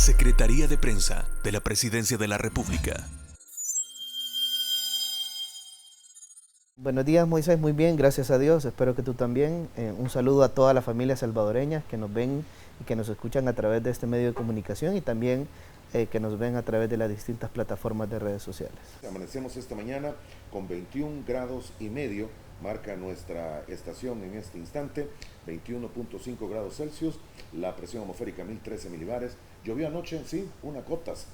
Secretaría de Prensa de la Presidencia de la República. Buenos días, Moisés, muy bien, gracias a Dios, espero que tú también. Un saludo a todas las familias salvadoreñas que nos ven y que nos escuchan a través de este medio de comunicación y también que nos ven a través de las distintas plataformas de redes sociales. Amanecemos esta mañana con 21 grados y medio, marca nuestra estación en este instante, 21.5 grados Celsius, la presión atmosférica 1013 milibares, llovió anoche, sí, unas gotas,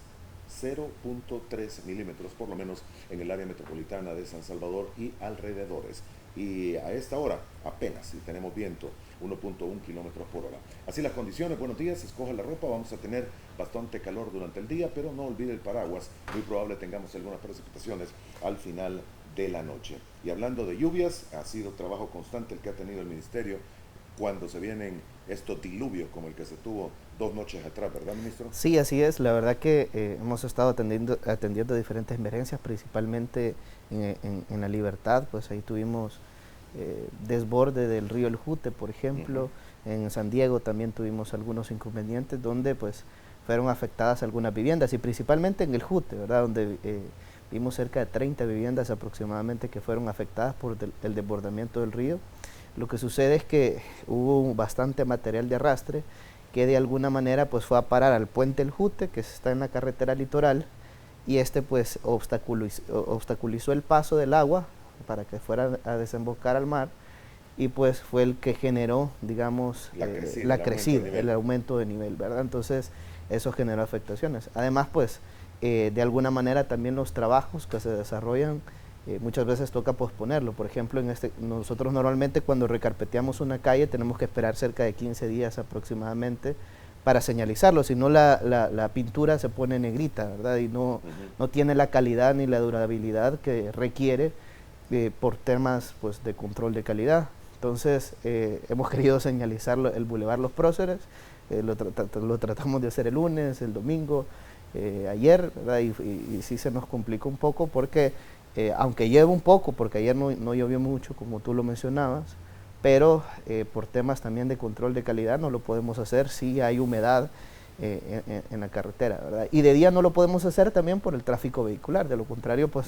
0.3 milímetros por lo menos en el área metropolitana de San Salvador y alrededores. Y a esta hora apenas si tenemos viento 1.1 kilómetros por hora. Así las condiciones, buenos días, escoja la ropa, vamos a tener bastante calor durante el día, pero no olvide el paraguas, muy probable tengamos algunas precipitaciones al final de la noche. Y hablando de lluvias, ha sido trabajo constante el que ha tenido el ministerio cuando se vienen estos diluvios como el que se tuvo 2 noches atrás, ¿verdad, ministro? Sí, así es. La verdad que hemos estado atendiendo diferentes emergencias, principalmente en La Libertad. Pues ahí tuvimos desborde del río El Jute, por ejemplo. En San Diego también tuvimos algunos inconvenientes donde pues fueron afectadas algunas viviendas y principalmente en El Jute, ¿verdad? Donde vimos cerca de 30 viviendas aproximadamente que fueron afectadas por el desbordamiento del río. Lo que sucede es que hubo bastante material de arrastre que de alguna manera pues fue a parar al puente El Jute, que está en la carretera litoral, y pues obstaculizó el paso del agua para que fuera a desembocar al mar, y pues fue el que generó, digamos, el aumento de nivel, ¿verdad? Entonces eso generó afectaciones. Además, pues de alguna manera también los trabajos que se desarrollan muchas veces toca posponerlo. Por ejemplo, nosotros normalmente cuando recarpeteamos una calle tenemos que esperar cerca de 15 días aproximadamente para señalizarlo, si no la pintura se pone negrita, ¿verdad? Y no tiene la calidad ni la durabilidad que requiere por temas pues, de control de calidad. Entonces hemos querido señalizar el Boulevard Los Próceres, lo tratamos de hacer el lunes, el domingo, ayer, ¿verdad? Y sí se nos complicó un poco porque aunque llueve un poco, porque ayer no llovió mucho, como tú lo mencionabas, pero por temas también de control de calidad no lo podemos hacer si hay humedad en la carretera, ¿verdad? Y de día no lo podemos hacer también por el tráfico vehicular, de lo contrario, pues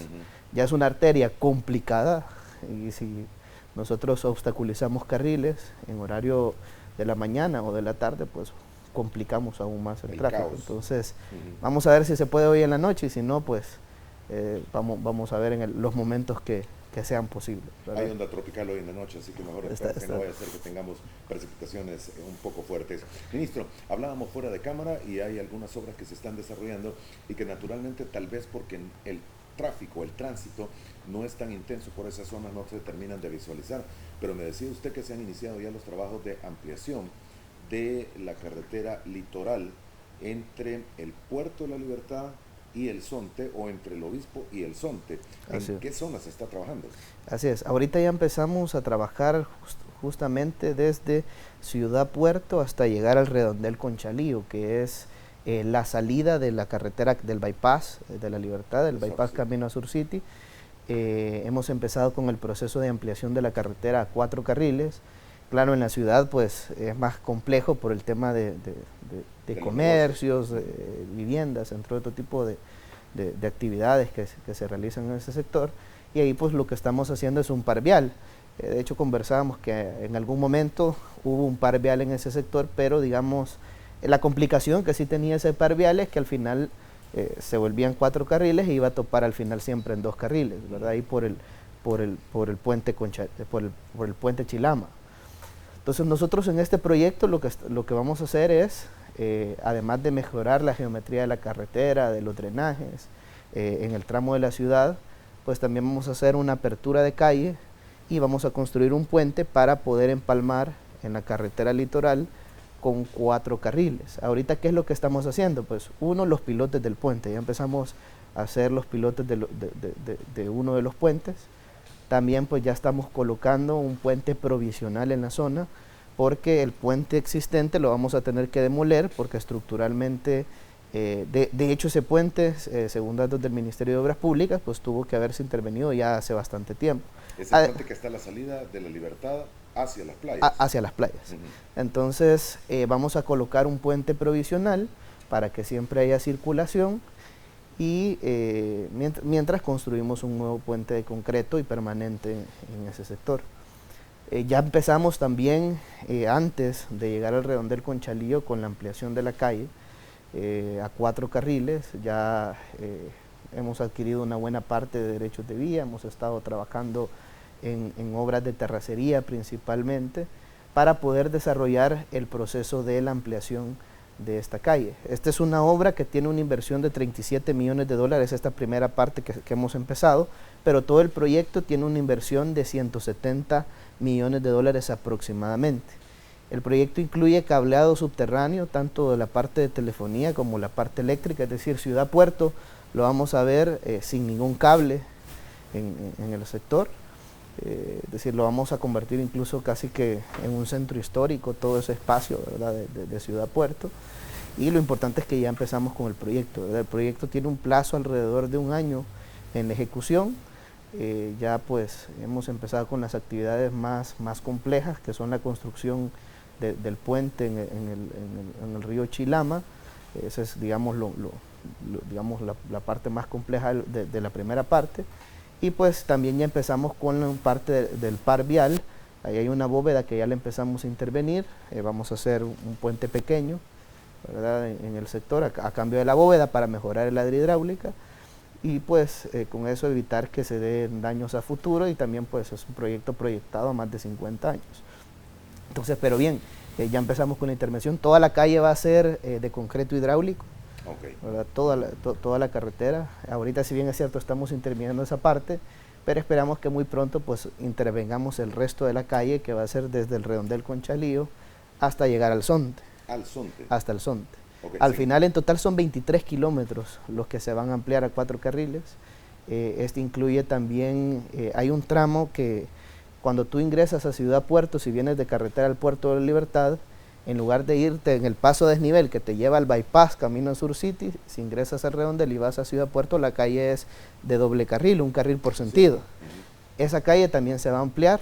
ya es una arteria complicada, y si nosotros obstaculizamos carriles en horario de la mañana o de la tarde, pues complicamos aún más el tráfico. Caos. Entonces, vamos a ver si se puede hoy en la noche, y si no, pues vamos a ver en los momentos que sean posibles, ¿verdad? Hay onda tropical hoy en la noche, así que mejor que no vaya a ser que tengamos precipitaciones un poco fuertes. Ministro, hablábamos fuera de cámara y hay algunas obras que se están desarrollando y que naturalmente tal vez porque el tráfico, el tránsito no es tan intenso por esas zonas, no se terminan de visualizar, pero me decía usted que se han iniciado ya los trabajos de ampliación de la carretera litoral entre el Puerto de la Libertad y el Zonte, o entre el Obispo y el Zonte. ¿En qué zonas se está trabajando? Así es, ahorita ya empezamos a trabajar justamente desde Ciudad Puerto hasta llegar al redondel Conchalío, que es la salida de la carretera del bypass de la Libertad, del bypass camino a Sur City. Hemos empezado con el proceso de ampliación de la carretera a 4 carriles. Claro, en la ciudad pues es más complejo por el tema de comercios, viviendas, entre otro tipo de actividades que se realizan en ese sector, y ahí pues lo que estamos haciendo es un par vial. De hecho conversábamos que en algún momento hubo un par vial en ese sector, pero digamos la complicación que sí tenía ese par vial es que al final se volvían 4 carriles y iba a topar al final siempre en 2 carriles, ¿verdad? Ahí por el puente Chilama. Entonces nosotros en este proyecto lo que vamos a hacer es, además de mejorar la geometría de la carretera, de los drenajes, en el tramo de la ciudad, pues también vamos a hacer una apertura de calle y vamos a construir un puente para poder empalmar en la carretera litoral con 4 carriles. Ahorita, ¿qué es lo que estamos haciendo? Pues uno, los pilotes del puente. Ya empezamos a hacer los pilotes de uno de los puentes. También pues ya estamos colocando un puente provisional en la zona, porque el puente existente lo vamos a tener que demoler, porque estructuralmente, de hecho ese puente, según datos del Ministerio de Obras Públicas, pues tuvo que haberse intervenido ya hace bastante tiempo. Ese puente que está a la salida de la Libertad hacia las playas. Hacia las playas. Entonces vamos a colocar un puente provisional para que siempre haya circulación y mientras construimos un nuevo puente de concreto y permanente en ese sector. Ya empezamos también antes de llegar al redondel Conchalío con la ampliación de la calle a 4 carriles. Ya hemos adquirido una buena parte de derechos de vía, hemos estado trabajando en obras de terracería principalmente para poder desarrollar el proceso de la ampliación de esta calle. Esta es una obra que tiene una inversión de 37 millones de dólares, esta primera parte que hemos empezado, pero todo el proyecto tiene una inversión de 170 millones de dólares aproximadamente. El proyecto incluye cableado subterráneo, tanto de la parte de telefonía como la parte eléctrica, es decir, Ciudad Puerto lo vamos a ver sin ningún cable en el sector, es decir, lo vamos a convertir incluso casi que en un centro histórico, todo ese espacio, ¿verdad?, de Ciudad Puerto. Y lo importante es que ya empezamos con el proyecto, ¿verdad? El proyecto tiene un plazo alrededor de 1 año en la ejecución. Ya pues hemos empezado con las actividades más complejas, que son la construcción del puente en el río Chilama. Esa es, digamos, digamos la parte más compleja de la primera parte. Y pues también ya empezamos con la parte del par vial. Ahí hay una bóveda que ya le empezamos a intervenir. Vamos a hacer un puente pequeño, ¿verdad?, en el sector a cambio de la bóveda para mejorar la hidráulica. Y pues con eso evitar que se den daños a futuro, y también pues es un proyecto proyectado a más de 50 años. Entonces, pero bien, ya empezamos con la intervención. Toda la calle va a ser de concreto hidráulico. Okay. ¿Verdad? Toda la carretera. Ahorita, si bien es cierto, estamos interviniendo esa parte, pero esperamos que muy pronto pues intervengamos el resto de la calle, que va a ser desde el redondel Conchalío hasta llegar al Zonte. Al Zonte. Hasta el Zonte. Okay, Al sí. final en total son 23 kilómetros los que se van a ampliar a 4 carriles. Este incluye también, hay un tramo que cuando tú ingresas a Ciudad Puerto, si vienes de carretera al Puerto de la Libertad, en lugar de irte en el paso a desnivel que te lleva al bypass camino a Sur City, si ingresas al redondel y vas a Ciudad Puerto, la calle es de doble carril, un carril por sentido. Sí. Esa calle también se va a ampliar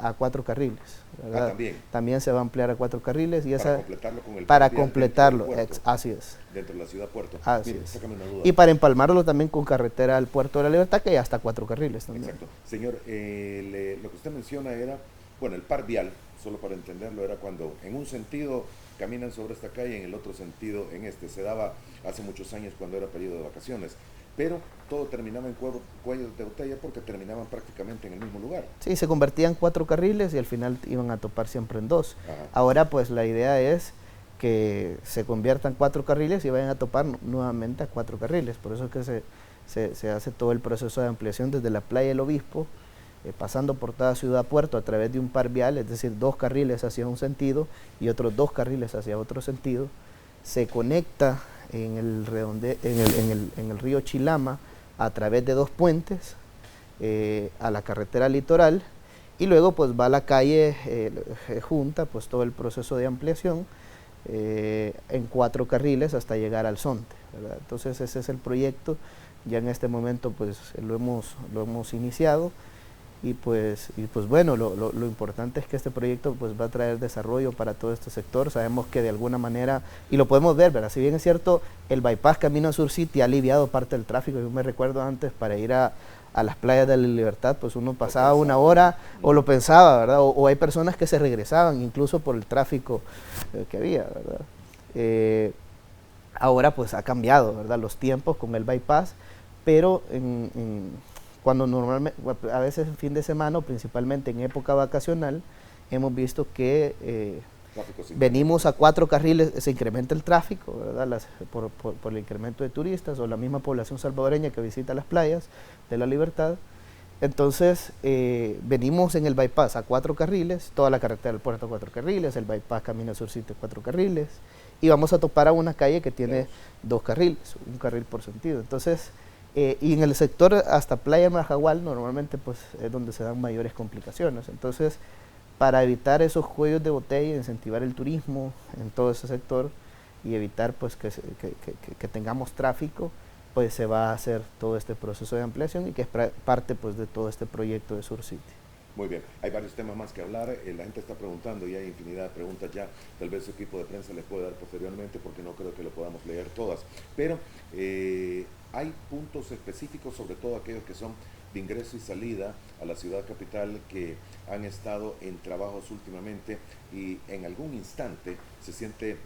a 4 carriles, ¿verdad? También se va a ampliar a 4 carriles. Y para completarlo con el para completarlo, puerto, así es. Dentro de la Ciudad Puerto. Así Mire, es. sácame una duda. Y para empalmarlo también con carretera al Puerto de la Libertad, que ya está 4 carriles también. Exacto. Señor, lo que usted menciona era, bueno, el par vial, solo para entenderlo, era cuando en un sentido caminan sobre esta calle, en el otro sentido en este. Se daba hace muchos años cuando era periodo de vacaciones, pero todo terminaba en cuellos de botella porque terminaban prácticamente en el mismo lugar. Sí, se convertían 4 carriles y al final iban a topar siempre en 2. Ajá. Ahora pues la idea es que se conviertan 4 carriles y vayan a topar nuevamente a 4 carriles. Por eso es que se hace todo el proceso de ampliación desde la playa del Obispo, pasando por toda Ciudad Puerto a través de un par vial, es decir, 2 carriles hacia un sentido y otros 2 carriles hacia otro sentido. Se conecta en el río Chilama a través de 2 puentes a la carretera litoral, y luego pues va a la calle junta, pues todo el proceso de ampliación en 4 carriles hasta llegar al Zonte, ¿verdad? Entonces ese es el proyecto. Ya en este momento pues lo hemos iniciado. Y pues bueno, lo importante es que este proyecto pues va a traer desarrollo para todo este sector. Sabemos que de alguna manera, y lo podemos ver, ¿verdad? Si bien es cierto, el bypass camino a Sur City ha aliviado parte del tráfico. Yo me recuerdo antes, para ir a las playas de la Libertad, pues uno pasaba 1 hora, o lo pensaba, ¿verdad? O hay personas que se regresaban incluso por el tráfico que había, ¿verdad? Ahora pues ha cambiado, ¿verdad?, los tiempos con el bypass, pero cuando normalmente, a veces en fin de semana o principalmente en época vacacional, hemos visto que venimos a 4 carriles, se incrementa el tráfico, ¿verdad?, por el incremento de turistas o la misma población salvadoreña que visita las playas de la Libertad. Entonces venimos en el bypass a 4 carriles, toda la carretera del puerto a 4 carriles, el bypass camino a Sur City 4 carriles, y vamos a topar a una calle que tiene 2 carriles, un carril por sentido. Entonces, y en el sector hasta Playa Majagual normalmente pues es donde se dan mayores complicaciones. Entonces, para evitar esos cuellos de botella, incentivar el turismo en todo ese sector y evitar pues que tengamos tráfico, pues se va a hacer todo este proceso de ampliación, y que es parte pues de todo este proyecto de Sur City. Muy bien, hay varios temas más que hablar, la gente está preguntando y hay infinidad de preguntas ya, tal vez su equipo de prensa les puede dar posteriormente porque no creo que lo podamos leer todas, pero hay puntos específicos, sobre todo aquellos que son de ingreso y salida a la ciudad capital, que han estado en trabajos últimamente y en algún instante se siente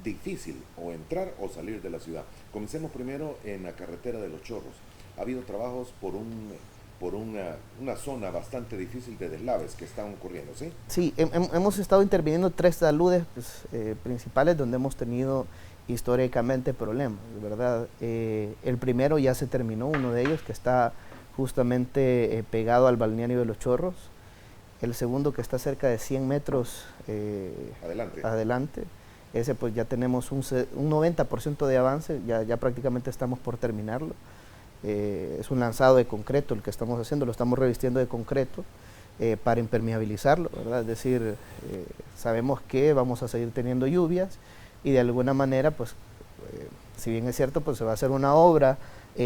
difícil o entrar o salir de la ciudad. Comencemos primero en la carretera de Los Chorros. Ha habido trabajos por una zona bastante difícil de deslaves que están ocurriendo, ¿sí? Sí, hemos estado interviniendo 3 taludes pues, principales donde hemos tenido históricamente problemas, ¿verdad? El primero ya se terminó, uno de ellos que está justamente pegado al balneario de Los Chorros. El segundo que está cerca de 100 metros adelante. Ese pues ya tenemos un 90% de avance, ya prácticamente estamos por terminarlo. Es un lanzado de concreto el que estamos haciendo, lo estamos revistiendo de concreto para impermeabilizarlo, ¿verdad? Es decir, sabemos que vamos a seguir teniendo lluvias y de alguna manera, pues, si bien es cierto, pues se va a hacer una obra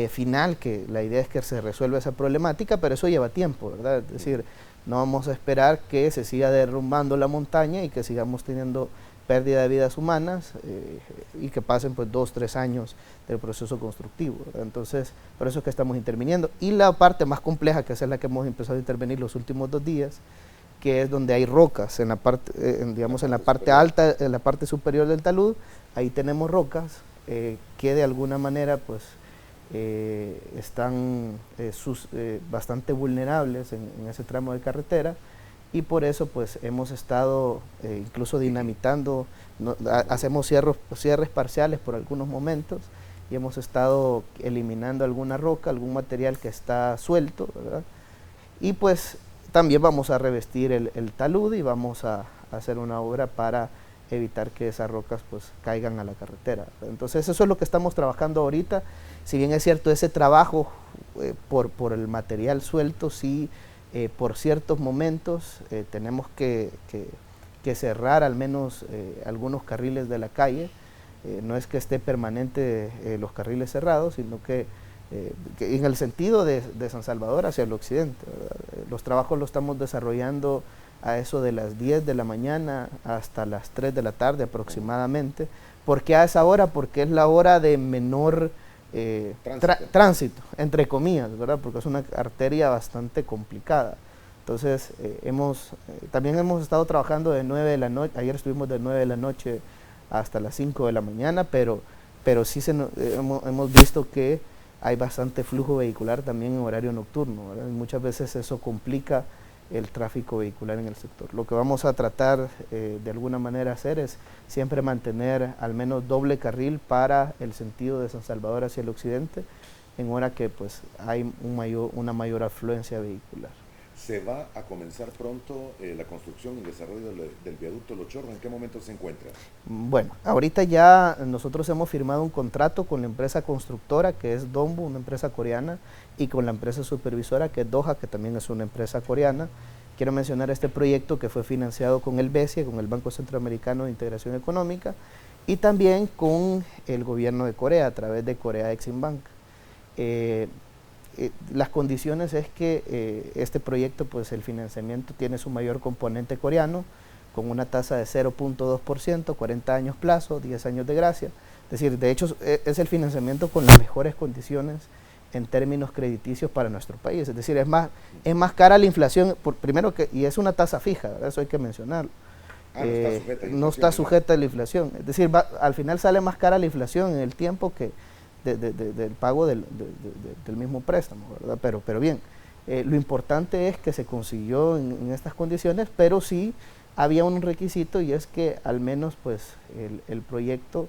final, que la idea es que se resuelva esa problemática, pero eso lleva tiempo, ¿verdad? Es decir, no vamos a esperar que se siga derrumbando la montaña y que sigamos teniendo pérdida de vidas humanas y que pasen pues 2-3 años del proceso constructivo, ¿verdad? Entonces, por eso es que estamos interviniendo. Y la parte más compleja, que es la que hemos empezado a intervenir los últimos 2 días, que es donde hay rocas, en la parte, digamos, en la parte alta, en la parte superior del talud, ahí tenemos rocas que de alguna manera pues están bastante vulnerables en ese tramo de carretera, y por eso pues hemos estado incluso dinamitando, hacemos cierres parciales por algunos momentos y hemos estado eliminando alguna roca, algún material que está suelto, ¿verdad? Y pues también vamos a revestir el talud y vamos a hacer una obra para evitar que esas rocas pues caigan a la carretera. Entonces eso es lo que estamos trabajando ahorita. Si bien es cierto, ese trabajo por el material suelto, sí, por ciertos momentos tenemos que cerrar al menos algunos carriles de la calle. No es que esté permanente los carriles cerrados, sino que en el sentido de San Salvador hacia el occidente, ¿verdad? Los trabajos los estamos desarrollando a eso de las 10 de la mañana hasta las 3 de la tarde aproximadamente. ¿Por qué a esa hora? Porque es la hora de menor tránsito, entre comillas, ¿verdad? Porque es una arteria bastante complicada. Entonces, también hemos estado trabajando de 9 de la noche, ayer estuvimos de 9 de la noche hasta las 5 de la mañana, pero sí hemos visto que hay bastante flujo vehicular también en horario nocturno, ¿verdad? Y muchas veces eso complica el tráfico vehicular en el sector. Lo que vamos a tratar de alguna manera hacer es siempre mantener al menos doble carril para el sentido de San Salvador hacia el occidente, en hora que pues hay una mayor afluencia vehicular. ¿Se va a comenzar pronto la construcción y desarrollo del viaducto Los Chorros? ¿En qué momento se encuentra? Bueno, ahorita ya nosotros hemos firmado un contrato con la empresa constructora, que es Dombu, una empresa coreana, y con la empresa supervisora, que es Doha, que también es una empresa coreana. Quiero mencionar este proyecto que fue financiado con el BESIE, con el Banco Centroamericano de Integración Económica, y también con el gobierno de Corea, a través de Korea Exim Bank. Las condiciones es que este proyecto, pues el financiamiento tiene su mayor componente coreano, con una tasa de 0.2%, 40 años plazo, 10 años de gracia. Es decir, de hecho es el financiamiento con las mejores condiciones en términos crediticios para nuestro país. Es decir, es más cara la inflación, y es una tasa fija, ¿verdad? Eso hay que mencionarlo. No está sujeta a la inflación. Es decir, al final sale más cara la inflación en el tiempo que del pago del mismo préstamo, ¿verdad? Pero bien, lo importante es que se consiguió en estas condiciones, pero sí había un requisito, y es que al menos pues el proyecto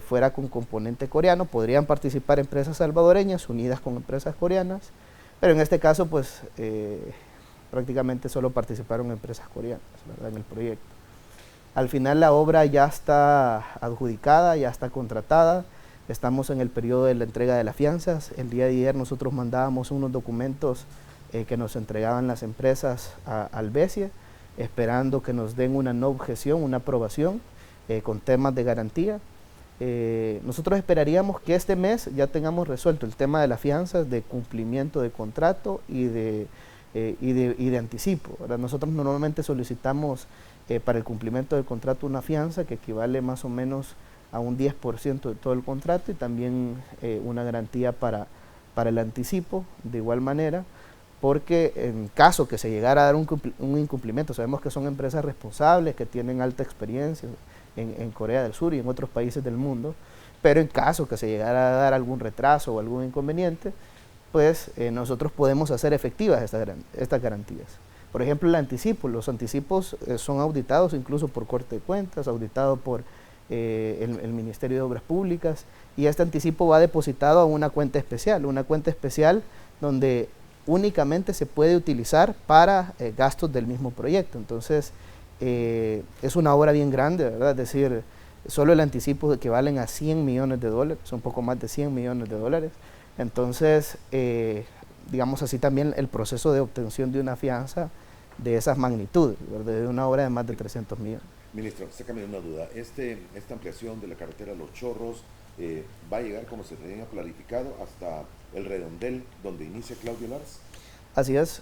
fuera con componente coreano. Podrían participar empresas salvadoreñas unidas con empresas coreanas, pero en este caso pues prácticamente solo participaron empresas coreanas, ¿verdad?, en el proyecto. Al final la obra ya está adjudicada, ya está contratada. Estamos en el periodo de la entrega de las fianzas. El día de ayer nosotros mandábamos unos documentos que nos entregaban las empresas al BESIE, esperando que nos den una no objeción, una aprobación con temas de garantía. Nosotros esperaríamos que este mes ya tengamos resuelto el tema de las fianzas, de cumplimiento de contrato y de y de anticipo. Ahora, nosotros normalmente solicitamos para el cumplimiento del contrato una fianza que equivale más o menos a un 10% de todo el contrato y también una garantía para el anticipo de igual manera, porque en caso que se llegara a dar un incumplimiento, sabemos que son empresas responsables, que tienen alta experiencia en Corea del Sur y en otros países del mundo, pero en caso que se llegara a dar algún retraso o algún inconveniente, pues nosotros podemos hacer efectivas estas garantías. Por ejemplo, el anticipo, los anticipos son auditados incluso por Corte de Cuentas, auditado por el Ministerio de Obras Públicas, y este anticipo va depositado a una cuenta especial donde únicamente se puede utilizar para gastos del mismo proyecto. Entonces, es una obra bien grande, ¿verdad? Es decir, solo el anticipo equivalen a $100 millones, un poco más de $100 millones. Entonces, digamos así, también el proceso de obtención de una fianza de esas magnitudes, ¿verdad? De una obra de más de 300 millones. Ministro, sácame una duda. Esta ampliación de la carretera Los Chorros va a llegar, como se tenía planificado, hasta el redondel donde inicia Claudio Lars. Así es.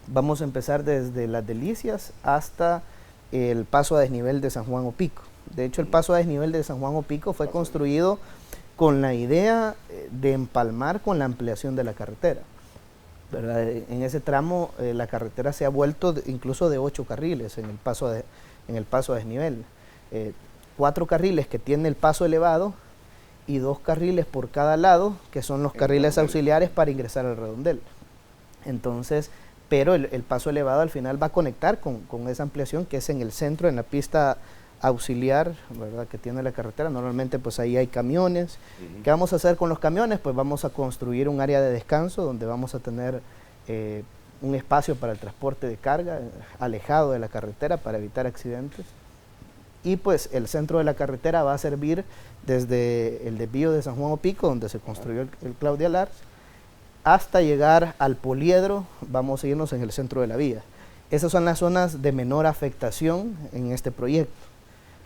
Vamos a empezar desde Las Delicias hasta el paso a desnivel de San Juan Opico. De hecho, el paso a desnivel de San Juan Opico fue construido con la idea de empalmar con la ampliación de la carretera, ¿verdad? En ese tramo la carretera se ha vuelto incluso de 8 carriles en el paso a desnivel. 4 carriles que tiene el paso elevado y 2 carriles por cada lado, que son los carriles auxiliares para ingresar al redondel. Entonces, pero el paso elevado al final va a conectar con esa ampliación que es en el centro, en la pista auxiliar, ¿verdad?, que tiene la carretera. Normalmente pues ahí hay camiones. ¿Qué vamos a hacer con los camiones? Pues vamos a construir un área de descanso donde vamos a tener un espacio para el transporte de carga alejado de la carretera para evitar accidentes. Y pues el centro de la carretera va a servir desde el desvío de San Juan Opico, donde se construyó el Claudia Lars, hasta llegar al poliedro. Vamos a irnos en el centro de la vía. Esas son las zonas de menor afectación en este proyecto.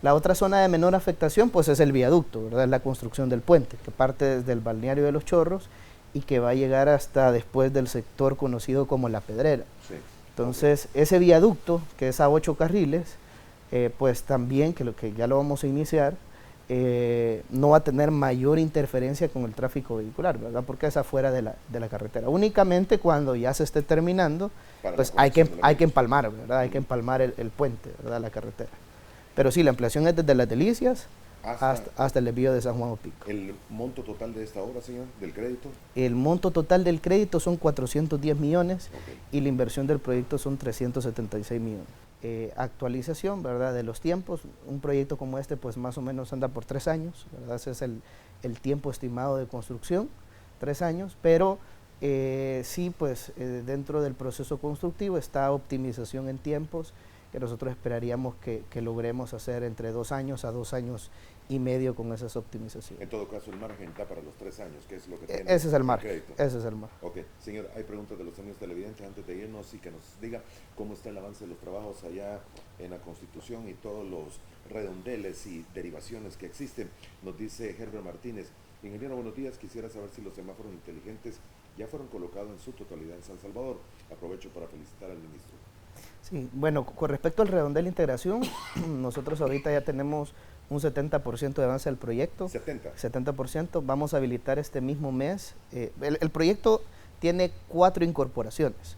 La otra zona de menor afectación pues es el viaducto, ¿verdad? Es la construcción del puente, que parte desde el balneario de Los Chorros y que va a llegar hasta después del sector conocido como La Pedrera. Sí. Entonces, ese viaducto, que es a 8 carriles, pues también, que ya lo vamos a iniciar, no va a tener mayor interferencia con el tráfico vehicular, ¿verdad? Porque es afuera de la carretera. Únicamente cuando ya se esté terminando, pues hay que empalmar, ¿verdad? Hay que empalmar el puente, ¿verdad? La carretera. Pero sí, la ampliación es desde Las Delicias hasta el desvío de San Juan Opico. ¿El monto total de esta obra, señor, del crédito? El monto total del crédito son 410 millones y la inversión del proyecto son 376 millones. Actualización, ¿verdad?, de los tiempos. Un proyecto como este pues más o menos anda por 3 años, ¿verdad? Ese es el tiempo estimado de construcción, 3 años, pero sí, pues dentro del proceso constructivo está optimización en tiempos que nosotros esperaríamos que logremos hacer entre 2 años a 2 años y medio con esas optimizaciones. En todo caso, el margen está para los 3 años, que es lo que tiene. Ese es el margen. Ese es el margen. Ok, señor, hay preguntas de los amigos televidentes antes de irnos y que nos diga cómo está el avance de los trabajos allá en la Constitución y todos los redondeles y derivaciones que existen. Nos dice Herbert Martínez: ingeniero, buenos días, quisiera saber si los semáforos inteligentes ya fueron colocados en su totalidad en San Salvador. Aprovecho para felicitar al ministro. Sí, bueno, con respecto al redondel de integración, nosotros ahorita ya tenemos un 70% de avance del proyecto. 70%. Vamos a habilitar este mismo mes. El proyecto tiene 4 incorporaciones.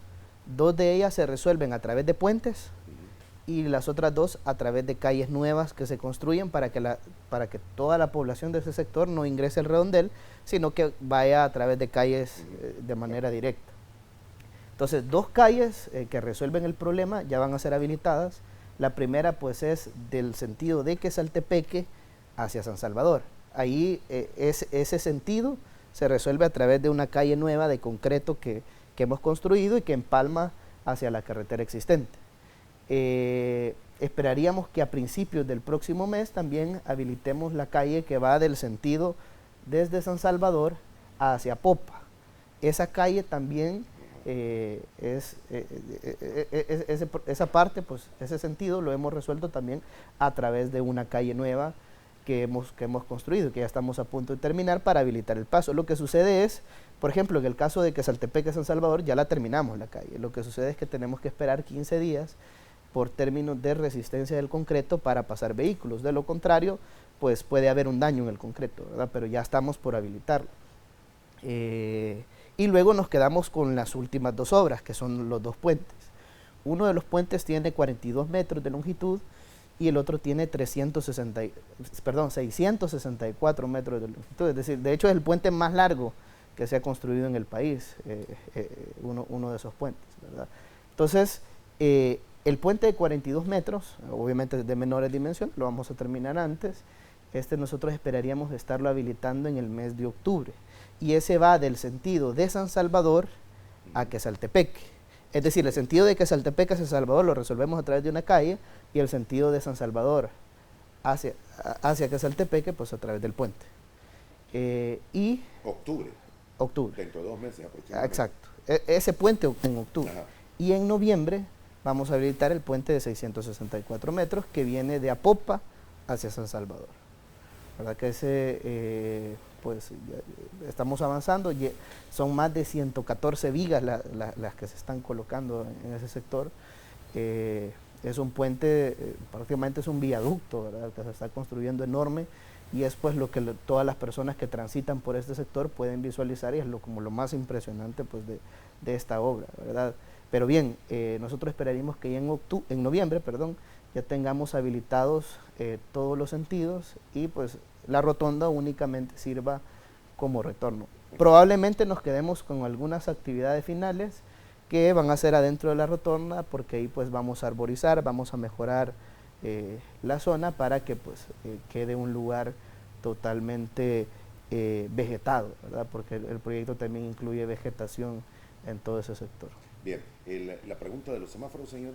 2 de ellas se resuelven a través de puentes y las otras 2 a través de calles nuevas que se construyen para que toda la población de ese sector no ingrese al redondel, sino que vaya a través de calles de manera directa. Entonces, 2 calles que resuelven el problema ya van a ser habilitadas. La primera pues es del sentido de Quesaltepeque hacia San Salvador. Ahí ese sentido se resuelve a través de una calle nueva de concreto que hemos construido y que empalma hacia la carretera existente. Esperaríamos que a principios del próximo mes también habilitemos la calle que va del sentido desde San Salvador hacia Popa. Esa calle también esa parte, pues ese sentido lo hemos resuelto también a través de una calle nueva que hemos construido, que ya estamos a punto de terminar para habilitar el paso. Lo que sucede es, por ejemplo, en el caso de Quesaltepeque San Salvador, ya la terminamos la calle. Lo que sucede es que tenemos que esperar 15 días por términos de resistencia del concreto para pasar vehículos. De lo contrario, pues puede haber un daño en el concreto, ¿verdad? Pero ya estamos por habilitarlo. Y luego nos quedamos con las últimas dos obras, que son los dos puentes. Uno de los puentes tiene 42 metros de longitud y el otro tiene 664 metros de longitud. Es decir, de hecho es el puente más largo que se ha construido en el país, uno de esos puentes, ¿verdad? Entonces, el puente de 42 metros, obviamente de menores dimensiones, lo vamos a terminar antes. Nosotros esperaríamos estarlo habilitando en el mes de octubre. Y ese va del sentido de San Salvador a Quesaltepeque. Es decir, el sentido de Quesaltepeque a San Salvador lo resolvemos a través de una calle, y el sentido de San Salvador hacia Quesaltepeque, pues a través del puente. Y Octubre. Dentro de 2 meses aproximadamente. Exacto. Ese puente en octubre. Ajá. Y en noviembre vamos a habilitar el puente de 664 metros que viene de Apopa hacia San Salvador. ¿Verdad que ese, pues ya estamos avanzando, son más de 114 vigas las que se están colocando en ese sector. Es un puente, prácticamente es un viaducto, ¿verdad?, que se está construyendo enorme, y es pues lo que todas las personas que transitan por este sector pueden visualizar, y es como lo más impresionante pues de esta obra, ¿verdad? Pero bien, nosotros esperaríamos que ya en noviembre, ya tengamos habilitados todos los sentidos, y pues la rotonda únicamente sirva como retorno. Probablemente nos quedemos con algunas actividades finales que van a ser adentro de la rotonda, porque ahí pues vamos a arborizar, vamos a mejorar la zona para que pues quede un lugar totalmente vegetado, ¿verdad? Porque el proyecto también incluye vegetación en todo ese sector. Bien, la pregunta de los semáforos, señor.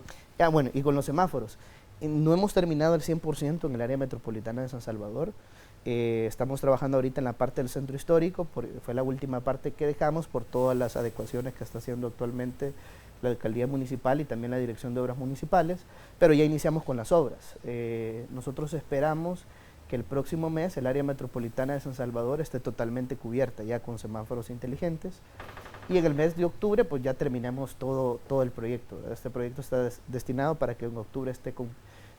Bueno, y con los semáforos, no hemos terminado el 100% en el área metropolitana de San Salvador. Estamos trabajando ahorita en la parte del centro histórico, fue la última parte que dejamos por todas las adecuaciones que está haciendo actualmente la alcaldía municipal y también la dirección de obras municipales, pero ya iniciamos con las obras. Nosotros esperamos que el próximo mes el área metropolitana de San Salvador esté totalmente cubierta ya con semáforos inteligentes, y en el mes de octubre pues ya terminamos todo el proyecto. Este proyecto está destinado para que en octubre esté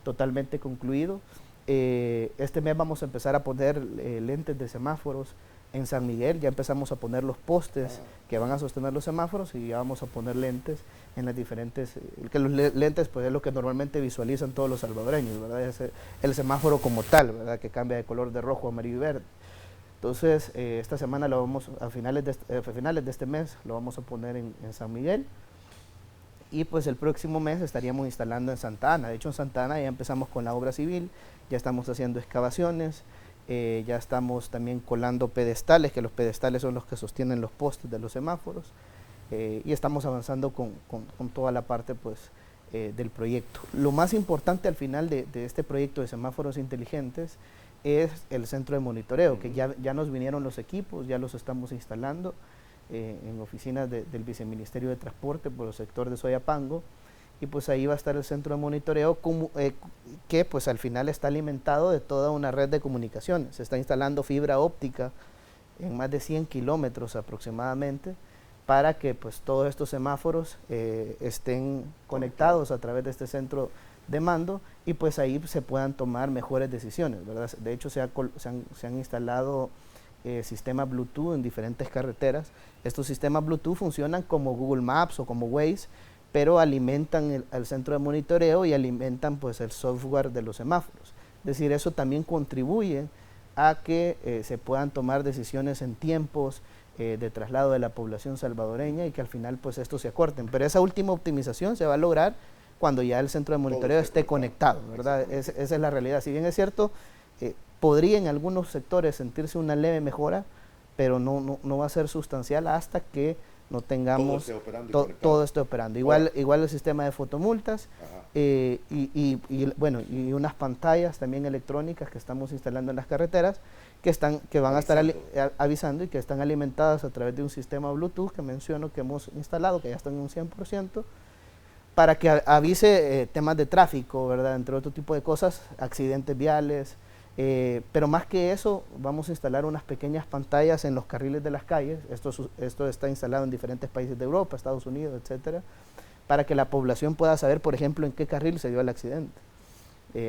totalmente concluido. Este mes vamos a empezar a poner lentes de semáforos en San Miguel. Ya empezamos a poner los postes que van a sostener los semáforos, y ya vamos a poner lentes en las diferentes, que los lentes pues es lo que normalmente visualizan todos los salvadoreños, ¿verdad? Es el semáforo como tal, ¿verdad?, que cambia de color de rojo, amarillo y verde. Entonces, esta semana a finales de este mes lo vamos a poner en San Miguel, y pues el próximo mes estaríamos instalando en Santa Ana. De hecho, en Santa Ana ya empezamos con la obra civil, ya estamos haciendo excavaciones, ya estamos también colando pedestales, que los pedestales son los que sostienen los postes de los semáforos, y estamos avanzando con toda la parte pues del proyecto. Lo más importante al final de este proyecto de semáforos inteligentes es el centro de monitoreo, que ya nos vinieron los equipos, ya los estamos instalando en oficinas del Viceministerio de Transporte por el sector de Soyapango, y pues ahí va a estar el centro de monitoreo que pues al final está alimentado de toda una red de comunicaciones. Se está instalando fibra óptica en más de 100 kilómetros aproximadamente, para que pues todos estos semáforos estén conectados a través de este centro de mando, y pues ahí se puedan tomar mejores decisiones, ¿verdad? De hecho se han instalado sistemas Bluetooth en diferentes carreteras. Estos sistemas Bluetooth funcionan como Google Maps o como Waze, pero alimentan el centro de monitoreo y alimentan pues el software de los semáforos. Es decir, eso también contribuye a que se puedan tomar decisiones en tiempos de traslado de la población salvadoreña, y que al final pues estos se acorten. Pero esa última optimización se va a lograr cuando ya el centro de monitoreo esté conectado, ¿verdad? Esa es la realidad. Si bien es cierto, podría en algunos sectores sentirse una leve mejora, pero no va a ser sustancial hasta que no tengamos todo esté operando. Igual el sistema de fotomultas, y unas pantallas también electrónicas que estamos instalando en las carreteras, que van a estar avisando, y que están alimentadas a través de un sistema Bluetooth que menciono que hemos instalado, que ya están en un 100%, para que avise temas de tráfico, ¿verdad?, entre otro tipo de cosas, accidentes viales, Pero más que eso, vamos a instalar unas pequeñas pantallas en los carriles de las calles. Esto está instalado en diferentes países de Europa, Estados Unidos, etcétera, para que la población pueda saber, por ejemplo, en qué carril se dio el accidente,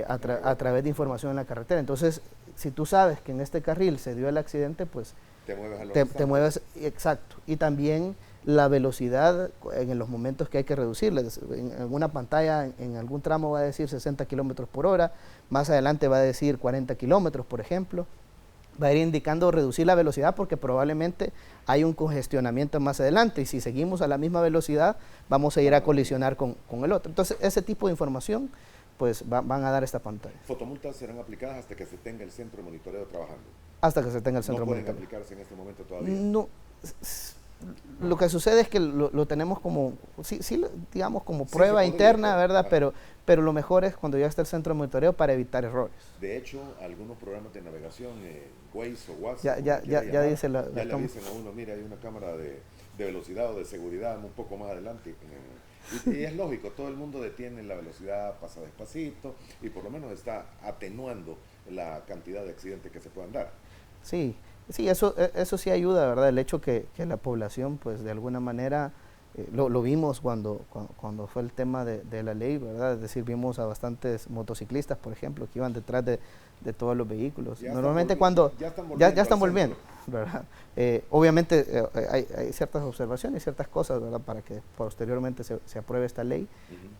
a través de información en la carretera. Entonces, si tú sabes que en este carril se dio el accidente, pues te mueves a los te mueves, exacto. Y también la velocidad en los momentos que hay que reducirla. En una pantalla, en algún tramo va a decir 60 kilómetros por hora, más adelante va a decir 40 kilómetros, por ejemplo. Va a ir indicando reducir la velocidad porque probablemente hay un congestionamiento más adelante y si seguimos a la misma velocidad vamos a ir a colisionar con el otro. Entonces, ese tipo de información pues van a dar esta pantalla. Fotomultas serán aplicadas hasta que se tenga el centro de monitoreo trabajando. Hasta que se tenga el centro de monitoreo. ¿No pueden aplicarse en este momento todavía? No. Lo que sucede es que lo tenemos como, sí, digamos, como prueba interna, ¿verdad? Pero lo mejor es cuando ya está el centro de monitoreo para evitar errores. De hecho, algunos programas de navegación, Waze o WhatsApp, ya dice ya le dicen a uno, mira, hay una cámara de velocidad o de seguridad un poco más adelante. Y es lógico, todo el mundo detiene la velocidad, pasa despacito y por lo menos está atenuando la cantidad de accidentes que se puedan dar. Sí, eso sí ayuda, ¿verdad? El hecho que la población, pues de alguna manera, lo vimos cuando fue el tema de la ley, ¿verdad? Es decir, vimos a bastantes motociclistas, por ejemplo, que iban detrás de todos los vehículos. Normalmente ya están volviendo, ¿verdad? Obviamente hay ciertas observaciones, ciertas cosas, ¿verdad? Para que posteriormente se apruebe esta ley,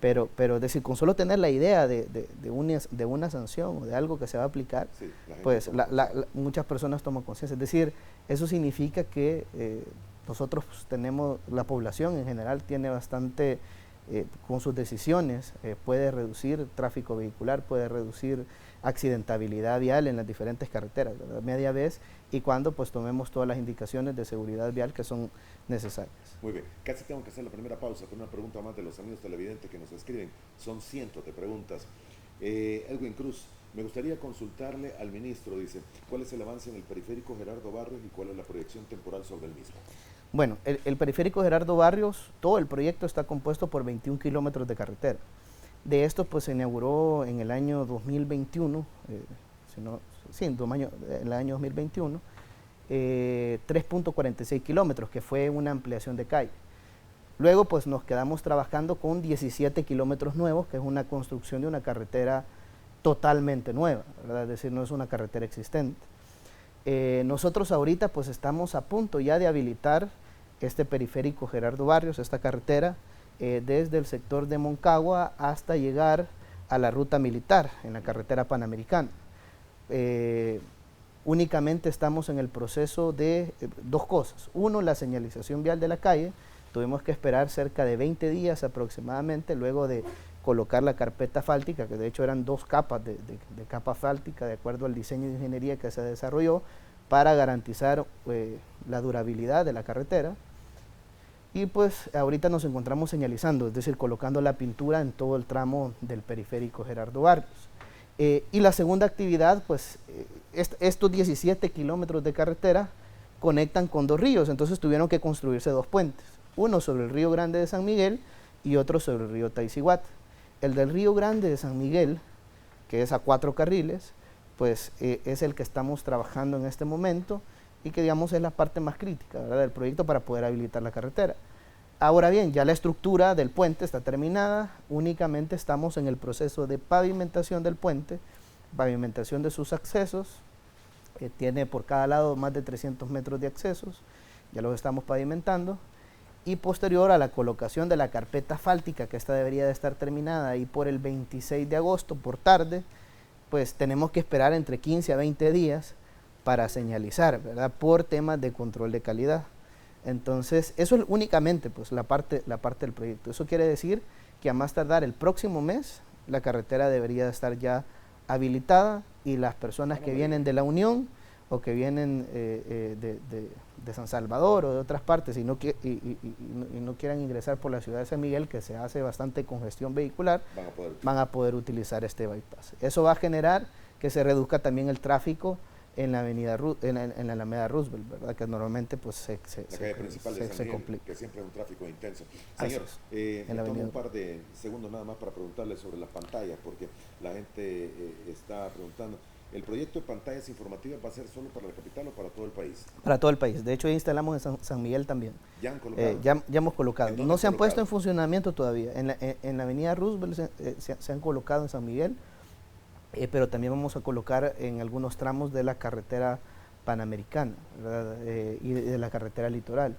pero es decir, con solo tener la idea de una sanción o de algo que se va a aplicar, sí, pues muchas personas toman conciencia. Es decir, eso significa que nosotros tenemos, la población en general tiene bastante, con sus decisiones, puede reducir tráfico vehicular, puede reducir accidentabilidad vial en las diferentes carreteras, ¿verdad? Media vez y cuando pues tomemos todas las indicaciones de seguridad vial que son necesarias. Muy bien, casi tengo que hacer la primera pausa con una pregunta más de los amigos televidentes que nos escriben. Son cientos de preguntas. Edwin Cruz, me gustaría consultarle al ministro, dice, ¿cuál es el avance en el periférico Gerardo Barrios y cuál es la proyección temporal sobre el mismo? Bueno, el periférico Gerardo Barrios, todo el proyecto está compuesto por 21 kilómetros de carretera. De esto pues se inauguró en el año 2021, en el año 2021, 3.46 kilómetros, que fue una ampliación de calle. Luego pues nos quedamos trabajando con 17 kilómetros nuevos, que es una construcción de una carretera totalmente nueva, ¿verdad? Es decir, no es una carretera existente. Nosotros ahorita pues estamos a punto ya de habilitar este periférico Gerardo Barrios, esta carretera, desde el sector de Moncagua hasta llegar a la ruta militar en la carretera panamericana. Únicamente estamos en el proceso de dos cosas. Uno, la señalización vial de la calle. Tuvimos que esperar cerca de 20 días aproximadamente luego de colocar la carpeta asfáltica, que de hecho eran dos capas de capa asfáltica de acuerdo al diseño de ingeniería que se desarrolló para garantizar la durabilidad de la carretera. Y pues ahorita nos encontramos señalizando, es decir, colocando la pintura en todo el tramo del periférico Gerardo Barrios. Y la segunda actividad, pues estos 17 kilómetros de carretera conectan con dos ríos, entonces tuvieron que construirse dos puentes, uno sobre el río Grande de San Miguel y otro sobre el río Taicihuat. El del río Grande de San Miguel, que es a 4 carriles, pues es el que estamos trabajando en este momento y que digamos es la parte más crítica, ¿verdad?, del proyecto para poder habilitar la carretera. Ahora bien, ya la estructura del puente está terminada, únicamente estamos en el proceso de pavimentación del puente, pavimentación de sus accesos, tiene por cada lado más de 300 metros de accesos, ya los estamos pavimentando, y posterior a la colocación de la carpeta asfáltica, que esta debería de estar terminada y por el 26 de agosto por tarde, pues tenemos que esperar entre 15 a 20 días para señalizar, ¿verdad?, por temas de control de calidad. Entonces, eso es únicamente pues, la parte del proyecto. Eso quiere decir que a más tardar el próximo mes, la carretera debería estar ya habilitada y las personas que vienen de la Unión o que vienen de San Salvador o de otras partes y no quieran ingresar por la ciudad de San Miguel, que se hace bastante congestión vehicular, van a poder utilizar este bypass. Eso va a generar que se reduzca también el tráfico en la avenida en la Alameda Roosevelt, ¿verdad?, que normalmente pues la calle principal de San Miguel, complica, que siempre es un tráfico intenso. Señor, me tomo un par de segundos nada más para preguntarle sobre las pantallas, porque la gente está preguntando. ¿El proyecto de pantallas informativas va a ser solo para la capital o para todo el país? Para todo el país. De hecho, ya instalamos en San Miguel también. ¿Ya han colocado? Ya hemos colocado. No se han puesto en colocado? funcionamiento todavía. En la avenida Roosevelt se han colocado en San Miguel, pero también vamos a colocar en algunos tramos de la carretera panamericana, ¿verdad? Y de la carretera litoral.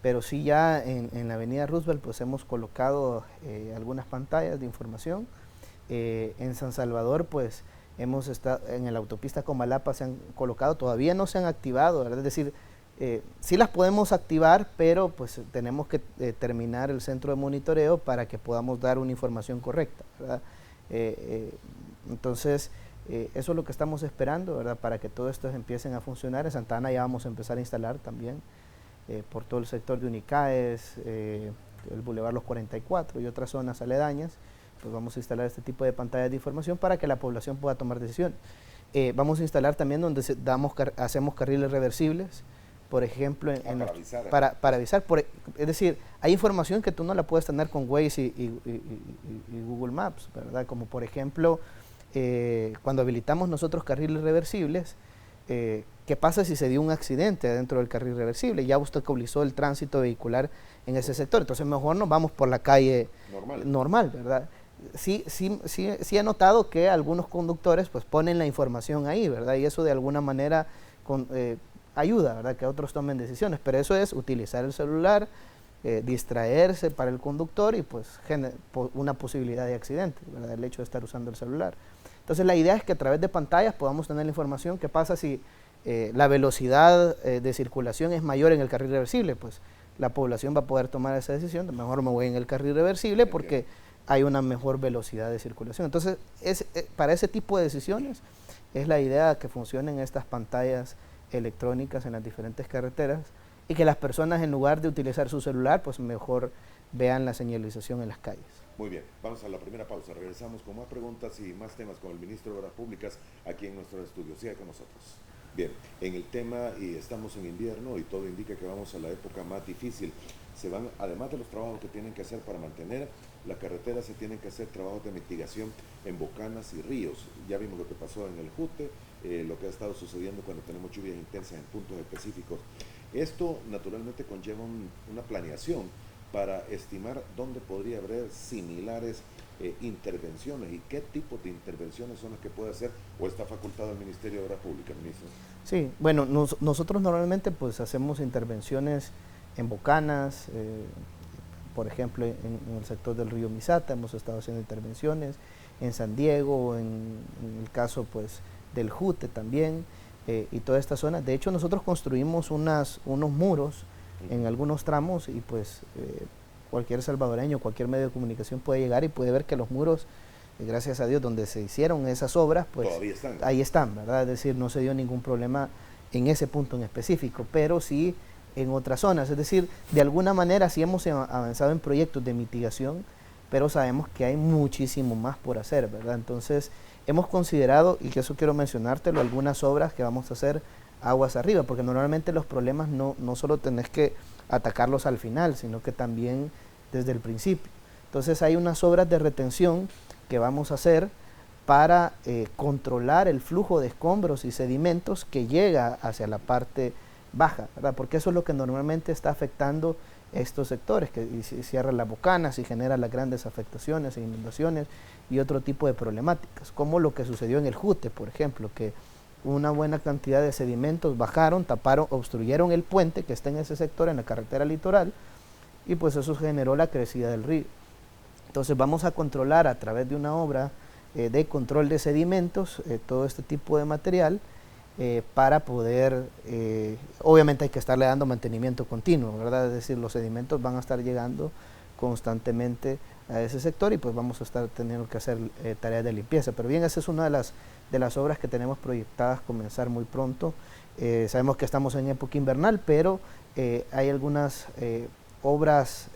Pero sí, ya en la avenida Roosevelt pues hemos colocado algunas pantallas de información. En San Salvador pues hemos estado, en la autopista Comalapa se han colocado, todavía no se han activado, ¿verdad? Es decir, sí las podemos activar, pero pues tenemos que terminar el centro de monitoreo para que podamos dar una información correcta, ¿verdad? Entonces, eso es lo que estamos esperando, ¿verdad? Para que todo esto empiecen a funcionar. En Santa Ana ya vamos a empezar a instalar también por todo el sector de Unicaes, el Boulevard Los 44 y otras zonas aledañas. Pues vamos a instalar este tipo de pantallas de información para que la población pueda tomar decisiones. Vamos a instalar también donde hacemos carriles reversibles, por ejemplo, para avisar. Es decir, hay información que tú no la puedes tener con Waze y Google Maps, ¿verdad? Como por ejemplo, cuando habilitamos nosotros carriles reversibles, ¿qué pasa si se dio un accidente dentro del carril reversible? Ya obstaculizó el tránsito vehicular en ese sector, entonces mejor nos vamos por la calle normal, ¿verdad? Sí he notado que algunos conductores pues ponen la información ahí, ¿verdad? Y eso de alguna manera ayuda, ¿verdad? Que otros tomen decisiones, pero eso es utilizar el celular, distraerse para el conductor y pues una posibilidad de accidente, ¿verdad? El hecho de estar usando el celular. Entonces la idea es que a través de pantallas podamos tener la información. ¿Qué pasa si la velocidad de circulación es mayor en el carril reversible? Pues la población va a poder tomar esa decisión, mejor me voy en el carril reversible porque hay una mejor velocidad de circulación. Entonces, para ese tipo de decisiones es la idea que funcionen estas pantallas electrónicas en las diferentes carreteras y que las personas, en lugar de utilizar su celular, pues mejor vean la señalización en las calles. Muy bien, vamos a la primera pausa. Regresamos con más preguntas y más temas con el ministro de Obras Públicas aquí en nuestro estudio. Siga con nosotros. Bien, en el tema, y estamos en invierno y todo indica que vamos a la época más difícil. Se van, además de los trabajos que tienen que hacer para mantener la carretera, se tienen que hacer trabajos de mitigación en bocanas y ríos. Ya vimos lo que pasó en el Jute, lo que ha estado sucediendo cuando tenemos lluvias intensas en puntos específicos. Esto naturalmente conlleva una planeación para estimar dónde podría haber similares intervenciones y qué tipo de intervenciones son las que puede hacer o está facultado el Ministerio de Obras Públicas, ministro. Sí, bueno, nosotros normalmente pues hacemos intervenciones en bocanas, por ejemplo en el sector del río Misata hemos estado haciendo intervenciones, en San Diego, en el caso pues del Jute también, y toda esta zona. De hecho nosotros construimos unos muros en algunos tramos y pues cualquier salvadoreño, cualquier medio de comunicación puede llegar y puede ver que los muros, gracias a Dios, donde se hicieron esas obras, pues ahí están, ¿verdad? Es decir, no se dio ningún problema en ese punto en específico, pero sí en otras zonas. Es decir, de alguna manera sí hemos avanzado en proyectos de mitigación, pero sabemos que hay muchísimo más por hacer, ¿verdad? Entonces, hemos considerado, y que eso quiero mencionártelo, algunas obras que vamos a hacer aguas arriba, porque normalmente los problemas no solo tenés que atacarlos al final, sino que también desde el principio. Entonces hay unas obras de retención que vamos a hacer para controlar el flujo de escombros y sedimentos que llega hacia la parte baja, ¿verdad? Porque eso es lo que normalmente está afectando estos sectores, que cierra las bocanas y genera las grandes afectaciones e inundaciones y otro tipo de problemáticas, como lo que sucedió en el Jute, por ejemplo, que una buena cantidad de sedimentos bajaron, taparon, obstruyeron el puente que está en ese sector, en la carretera litoral, y pues eso generó la crecida del río. Entonces vamos a controlar a través de una obra de control de sedimentos todo este tipo de material para poder, obviamente hay que estarle dando mantenimiento continuo, ¿verdad? Es decir, los sedimentos van a estar llegando constantemente a ese sector y pues vamos a estar teniendo que hacer tareas de limpieza. Pero bien, esa es una de las obras que tenemos proyectadas comenzar muy pronto. Sabemos que estamos en época invernal, pero hay algunas obras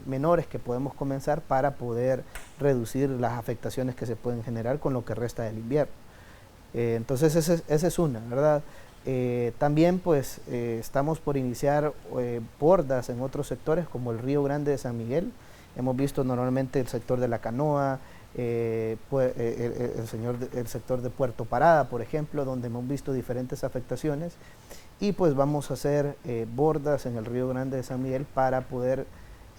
menores que podemos comenzar para poder reducir las afectaciones que se pueden generar con lo que resta del invierno. Entonces esa es una, ¿verdad? También pues estamos por iniciar bordas en otros sectores como el Río Grande de San Miguel. Hemos visto normalmente el sector de La Canoa, el sector de Puerto Parada, por ejemplo, donde hemos visto diferentes afectaciones, y pues vamos a hacer bordas en el Río Grande de San Miguel para poder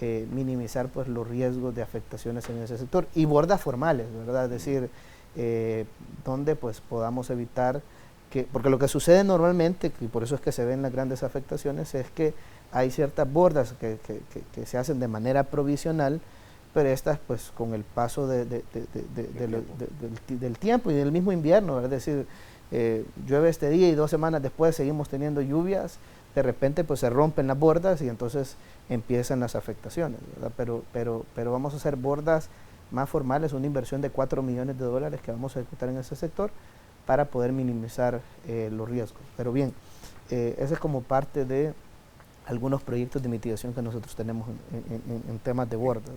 minimizar pues los riesgos de afectaciones en ese sector, y bordas formales, ¿verdad? Es decir, donde pues podamos evitar que, porque lo que sucede normalmente, y por eso es que se ven las grandes afectaciones, es que hay ciertas bordas que se hacen de manera provisional, pero estas pues con el paso del tiempo y del mismo invierno, ¿verdad? Es decir, llueve este día y 2 semanas después seguimos teniendo lluvias, de repente pues se rompen las bordas y entonces empiezan las afectaciones, ¿verdad? Pero vamos a hacer bordas más formales, una inversión de $4 millones que vamos a ejecutar en ese sector para poder minimizar los riesgos. Pero bien, ese es como parte de algunos proyectos de mitigación que nosotros tenemos en temas de bordas.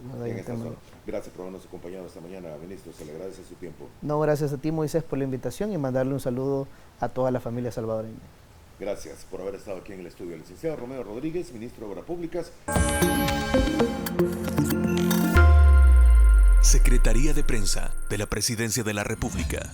Gracias por habernos acompañado esta mañana, ministro. Se le agradece su tiempo. No, gracias a ti, Moisés, por la invitación y mandarle un saludo a toda la familia salvadoreña. Gracias por haber estado aquí en el estudio. El licenciado Romeo Rodríguez, ministro de Obras Públicas. Secretaría de Prensa de la Presidencia de la República.